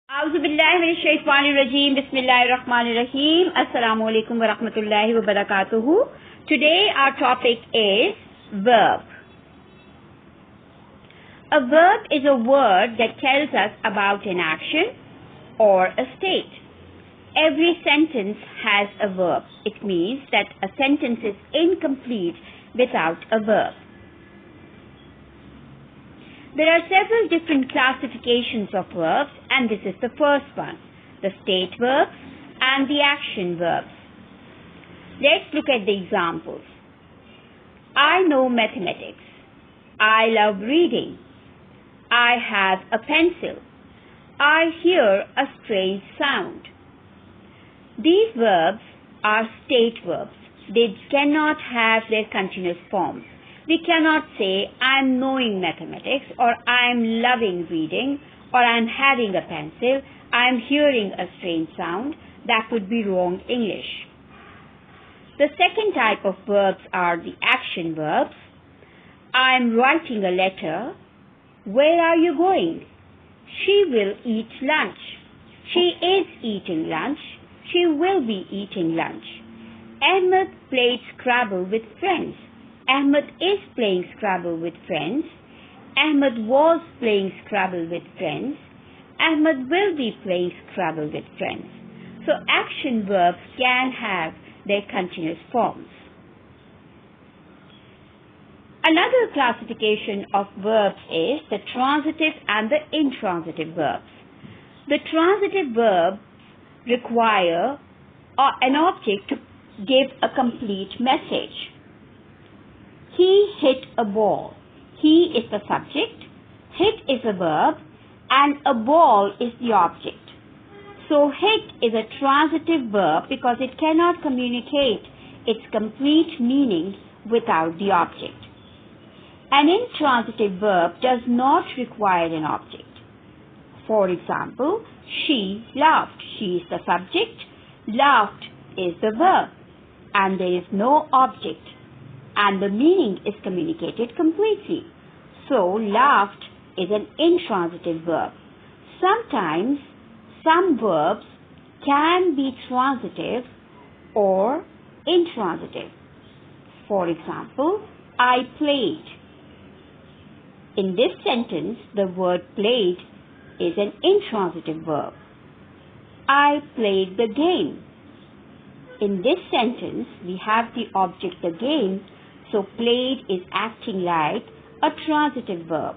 Auzubillahiminash-shaytanir-rajeem. Bismillahir-rahmanir-rahim. Assalamualaikum warahmatullahi wabarakatuh. Today our topic is verb. A verb is a word that tells us about an action or a state. Every sentence has a verb. It means that a sentence is incomplete without a verb. There are several different classifications of verbs, and this is the first one, the state verbs and the action verbs. Let's look at the examples. I know mathematics. I love reading. I have a pencil. I hear a strange sound. These verbs are state verbs. They cannot have their continuous forms. We cannot say, I'm knowing mathematics, or I'm loving reading, or I'm having a pencil, I'm hearing a strange sound. That would be wrong English. The second type of verbs are the action verbs. I'm writing a letter. Where are you going? She will eat lunch. She is eating lunch. She will be eating lunch. Ahmed played Scrabble with friends. Ahmed is playing Scrabble with friends. Ahmed was playing Scrabble with friends. Ahmed will be playing Scrabble with friends. So action verbs can have their continuous forms. Another classification of verbs is the transitive and the intransitive verbs. The transitive verbs require an object to give a complete message. He hit a ball. He is the subject, hit is a verb, and a ball is the object. So hit is a transitive verb because it cannot communicate its complete meaning without the object. An intransitive verb does not require an object. For example, she laughed. She is the subject, laughed is the verb, and there is no object. And the meaning is communicated completely. So, laughed is an intransitive verb. Sometimes, some verbs can be transitive or intransitive. For example, I played. In this sentence, the word played is an intransitive verb. I played the game. In this sentence, we have the object the game, so played is acting like a transitive verb.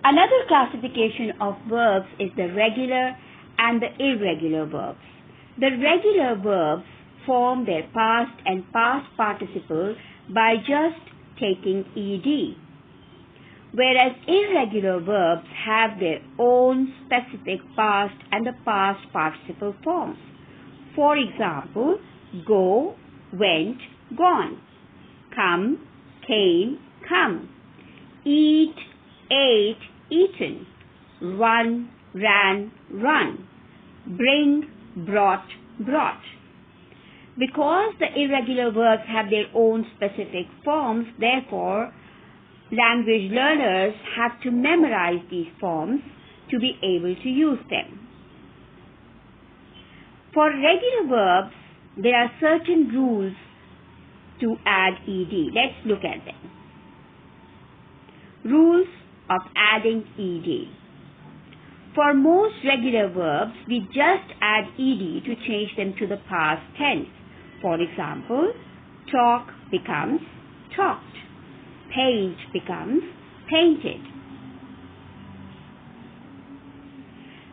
Another classification of verbs is the regular and the irregular verbs. The regular verbs form their past and past participle by just taking ed, whereas irregular verbs have their own specific past and the past participle forms. For example, go, went, gone. Come, came, come. Eat, ate, eaten. Run, ran, run. Bring, brought, brought. Because the irregular verbs have their own specific forms, therefore, language learners have to memorize these forms to be able to use them. For regular verbs, there are certain rules to add ed. Let's look at them. Rules of adding ed. For most regular verbs, we just add ed to change them to the past tense. For example, talk becomes talked. Paint becomes painted.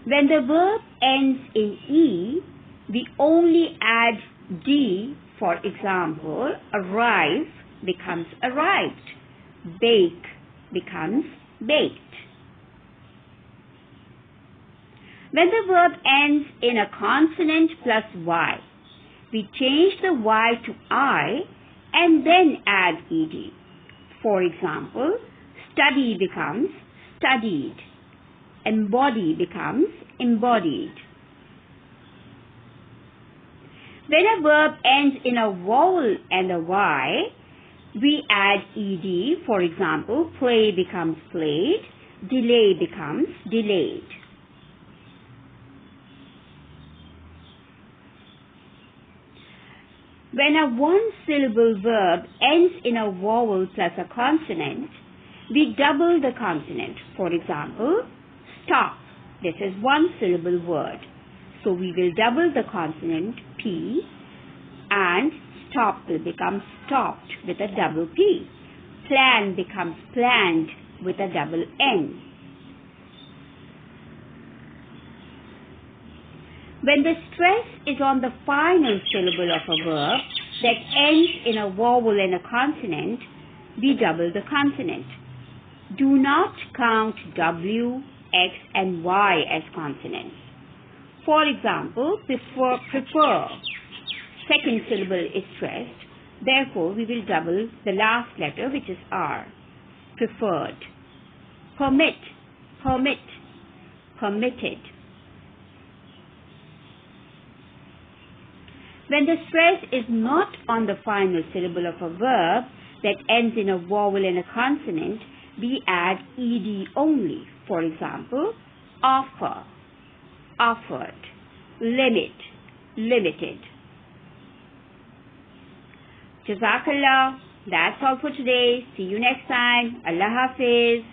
When the verb ends in e, we only add d. For example, arrive becomes arrived. Bake becomes baked. When the verb ends in a consonant plus y, we change the y to I and then add ed. For example, study becomes studied. Embody becomes embodied. When a verb ends in a vowel and a y, we add ed. For example, play becomes played, delay becomes delayed. When a one-syllable verb ends in a vowel plus a consonant, we double the consonant. For example, stop. This is one-syllable word. So we will double the consonant P, and stop will become stopped with a double P. Plan becomes planned with a double N. When the stress is on the final syllable of a verb that ends in a vowel and a consonant, we double the consonant. Do not count W, X, and Y as consonants. For example, prefer. Second syllable is stressed. Therefore, we will double the last letter, which is R. Preferred. Permit, permit, permitted. When the stress is not on the final syllable of a verb that ends in a vowel and a consonant, we add ed only. For example, offer, offered, limit, limited. Jazakallah. That's all for today. See you next time. Allah Hafiz.